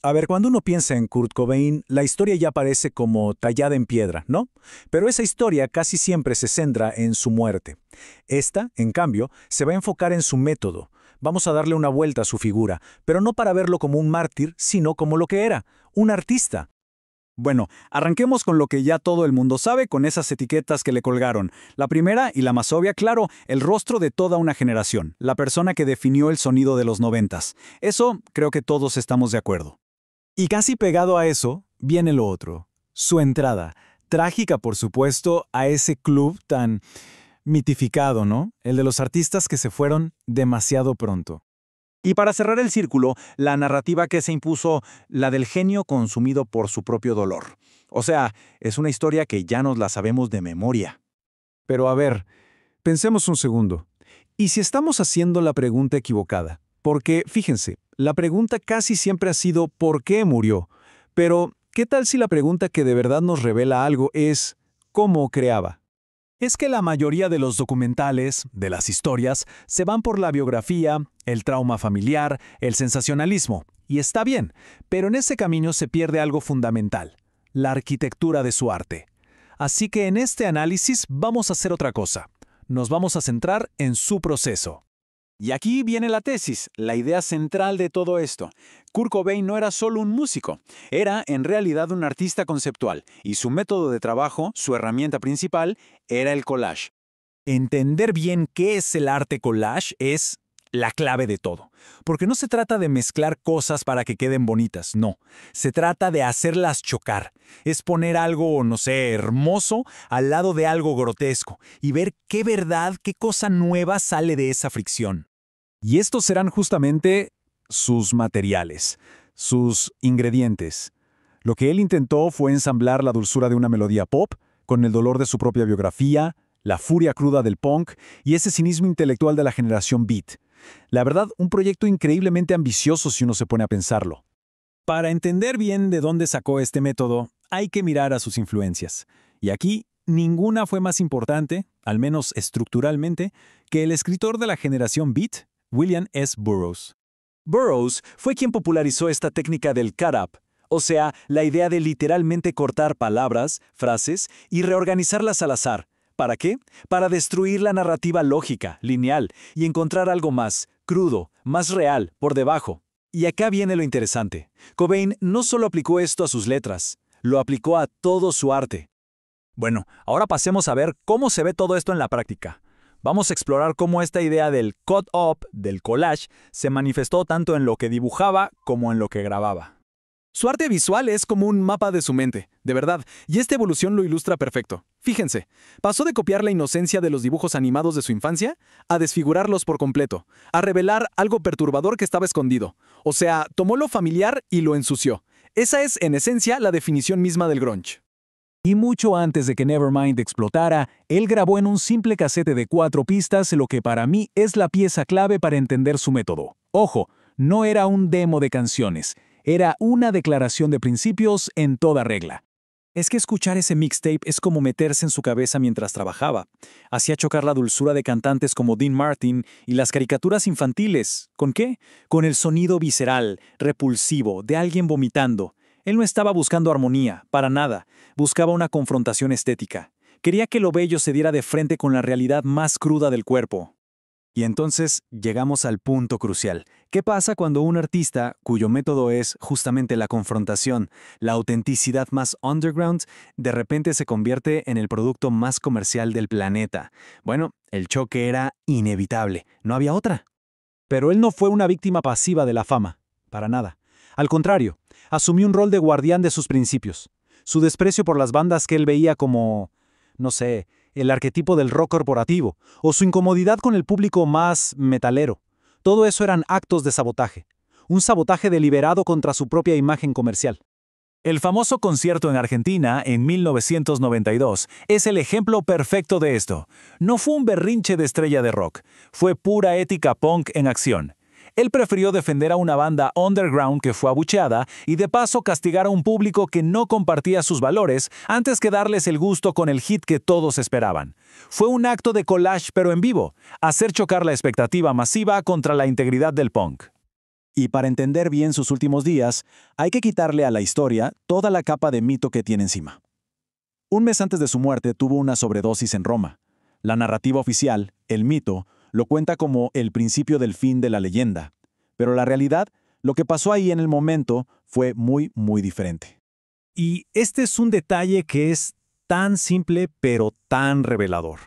A ver, cuando uno piensa en Kurt Cobain, la historia ya parece como tallada en piedra, ¿no? Pero esa historia casi siempre se centra en su muerte. Esta, en cambio, se va a enfocar en su método. Vamos a darle una vuelta a su figura, pero no para verlo como un mártir, sino como lo que era, un artista. Bueno, arranquemos con lo que ya todo el mundo sabe con esas etiquetas que le colgaron. La primera y la más obvia, claro, el rostro de toda una generación, la persona que definió el sonido de los noventas. Eso creo que todos estamos de acuerdo. Y casi pegado a eso, viene lo otro. Su entrada, trágica por supuesto, a ese club tan mitificado, ¿no? El de los artistas que se fueron demasiado pronto. Y para cerrar el círculo, la narrativa que se impuso, la del genio consumido por su propio dolor. O sea, es una historia que ya nos la sabemos de memoria. Pero a ver, pensemos un segundo. ¿Y si estamos haciendo la pregunta equivocada? Porque, fíjense, la pregunta casi siempre ha sido ¿por qué murió? Pero, ¿qué tal si la pregunta que de verdad nos revela algo es ¿cómo creaba? Es que la mayoría de los documentales, de las historias, se van por la biografía, el trauma familiar, el sensacionalismo. Y está bien, pero en ese camino se pierde algo fundamental, la arquitectura de su arte. Así que en este análisis vamos a hacer otra cosa. Nos vamos a centrar en su proceso. Y aquí viene la tesis, la idea central de todo esto. Kurt Cobain no era solo un músico, era en realidad un artista conceptual, y su método de trabajo, su herramienta principal, era el collage. Entender bien qué es el arte collage es la clave de todo. Porque no se trata de mezclar cosas para que queden bonitas, no. Se trata de hacerlas chocar. Es poner algo, no sé, hermoso al lado de algo grotesco y ver qué verdad, qué cosa nueva sale de esa fricción. Y estos serán justamente sus materiales, sus ingredientes. Lo que él intentó fue ensamblar la dulzura de una melodía pop con el dolor de su propia biografía, la furia cruda del punk y ese cinismo intelectual de la generación beat. La verdad, un proyecto increíblemente ambicioso si uno se pone a pensarlo. Para entender bien de dónde sacó este método, hay que mirar a sus influencias. Y aquí, ninguna fue más importante, al menos estructuralmente, que el escritor de la generación beat, William S. Burroughs. Burroughs fue quien popularizó esta técnica del cut-up, o sea, la idea de literalmente cortar palabras, frases y reorganizarlas al azar. ¿Para qué? Para destruir la narrativa lógica, lineal, y encontrar algo más crudo, más real, por debajo. Y acá viene lo interesante. Cobain no solo aplicó esto a sus letras, lo aplicó a todo su arte. Bueno, ahora pasemos a ver cómo se ve todo esto en la práctica. Vamos a explorar cómo esta idea del cut-up, del collage, se manifestó tanto en lo que dibujaba como en lo que grababa. Su arte visual es como un mapa de su mente, de verdad, y esta evolución lo ilustra perfecto. Fíjense, pasó de copiar la inocencia de los dibujos animados de su infancia a desfigurarlos por completo, a revelar algo perturbador que estaba escondido. O sea, tomó lo familiar y lo ensució. Esa es, en esencia, la definición misma del grunge. Y mucho antes de que Nevermind explotara, él grabó en un simple casete de 4 pistas lo que para mí es la pieza clave para entender su método. Ojo, no era un demo de canciones. Era una declaración de principios en toda regla. Es que escuchar ese mixtape es como meterse en su cabeza mientras trabajaba. Hacía chocar la dulzura de cantantes como Dean Martin y las caricaturas infantiles. ¿Con qué? Con el sonido visceral, repulsivo, de alguien vomitando. Él no estaba buscando armonía, para nada. Buscaba una confrontación estética. Quería que lo bello se diera de frente con la realidad más cruda del cuerpo. Y entonces llegamos al punto crucial. ¿Qué pasa cuando un artista, cuyo método es justamente la confrontación, la autenticidad más underground, de repente se convierte en el producto más comercial del planeta? Bueno, el choque era inevitable, no había otra. Pero él no fue una víctima pasiva de la fama, para nada. Al contrario, asumió un rol de guardián de sus principios. Su desprecio por las bandas que él veía como, no sé, el arquetipo del rock corporativo, o su incomodidad con el público más metalero. Todo eso eran actos de sabotaje. Un sabotaje deliberado contra su propia imagen comercial. El famoso concierto en Argentina, en 1992, es el ejemplo perfecto de esto. No fue un berrinche de estrella de rock, fue pura ética punk en acción. Él prefirió defender a una banda underground que fue abucheada y de paso castigar a un público que no compartía sus valores antes que darles el gusto con el hit que todos esperaban. Fue un acto de collage pero en vivo, hacer chocar la expectativa masiva contra la integridad del punk. Y para entender bien sus últimos días, hay que quitarle a la historia toda la capa de mito que tiene encima. Un mes antes de su muerte tuvo una sobredosis en Roma. La narrativa oficial, el mito, lo cuenta como el principio del fin de la leyenda. Pero la realidad, lo que pasó ahí en el momento, fue muy, muy diferente. Y este es un detalle que es tan simple pero tan revelador.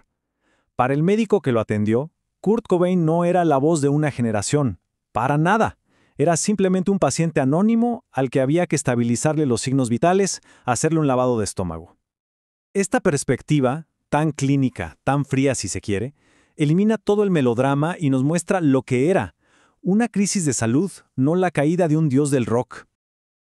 Para el médico que lo atendió, Kurt Cobain no era la voz de una generación, para nada. Era simplemente un paciente anónimo al que había que estabilizarle los signos vitales, hacerle un lavado de estómago. Esta perspectiva, tan clínica, tan fría si se quiere, elimina todo el melodrama y nos muestra lo que era, una crisis de salud, no la caída de un dios del rock.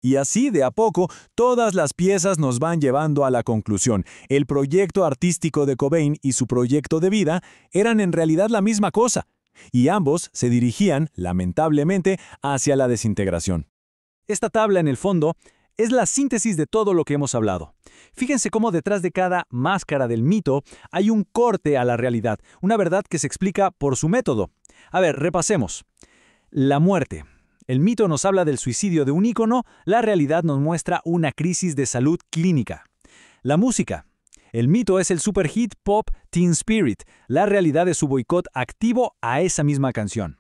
Y así, de a poco, todas las piezas nos van llevando a la conclusión. El proyecto artístico de Cobain y su proyecto de vida eran en realidad la misma cosa, y ambos se dirigían, lamentablemente, hacia la desintegración. Esta tabla, en el fondo, es la síntesis de todo lo que hemos hablado. Fíjense cómo detrás de cada máscara del mito hay un corte a la realidad, una verdad que se explica por su método. A ver, repasemos. La muerte. El mito nos habla del suicidio de un ícono, la realidad nos muestra una crisis de salud clínica. La música. El mito es el superhit pop Teen Spirit, la realidad es su boicot activo a esa misma canción.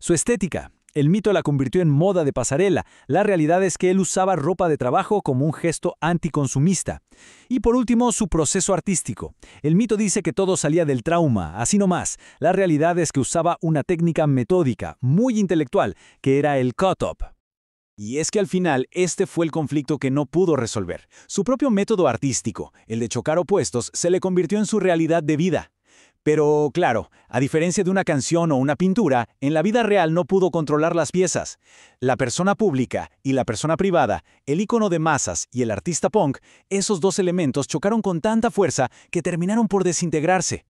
Su estética. El mito la convirtió en moda de pasarela, la realidad es que él usaba ropa de trabajo como un gesto anticonsumista. Y por último, su proceso artístico. El mito dice que todo salía del trauma, así nomás. La realidad es que usaba una técnica metódica, muy intelectual, que era el cut-up. Y es que al final este fue el conflicto que no pudo resolver. Su propio método artístico, el de chocar opuestos, se le convirtió en su realidad de vida. Pero, claro, a diferencia de una canción o una pintura, en la vida real no pudo controlar las piezas. La persona pública y la persona privada, el ícono de masas y el artista punk, esos dos elementos chocaron con tanta fuerza que terminaron por desintegrarse.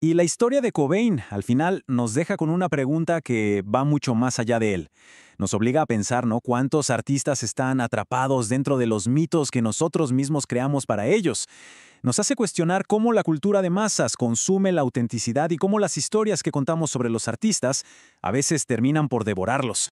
Y la historia de Cobain, al final, nos deja con una pregunta que va mucho más allá de él. Nos obliga a pensar, ¿no?, cuántos artistas están atrapados dentro de los mitos que nosotros mismos creamos para ellos. Nos hace cuestionar cómo la cultura de masas consume la autenticidad y cómo las historias que contamos sobre los artistas a veces terminan por devorarlos.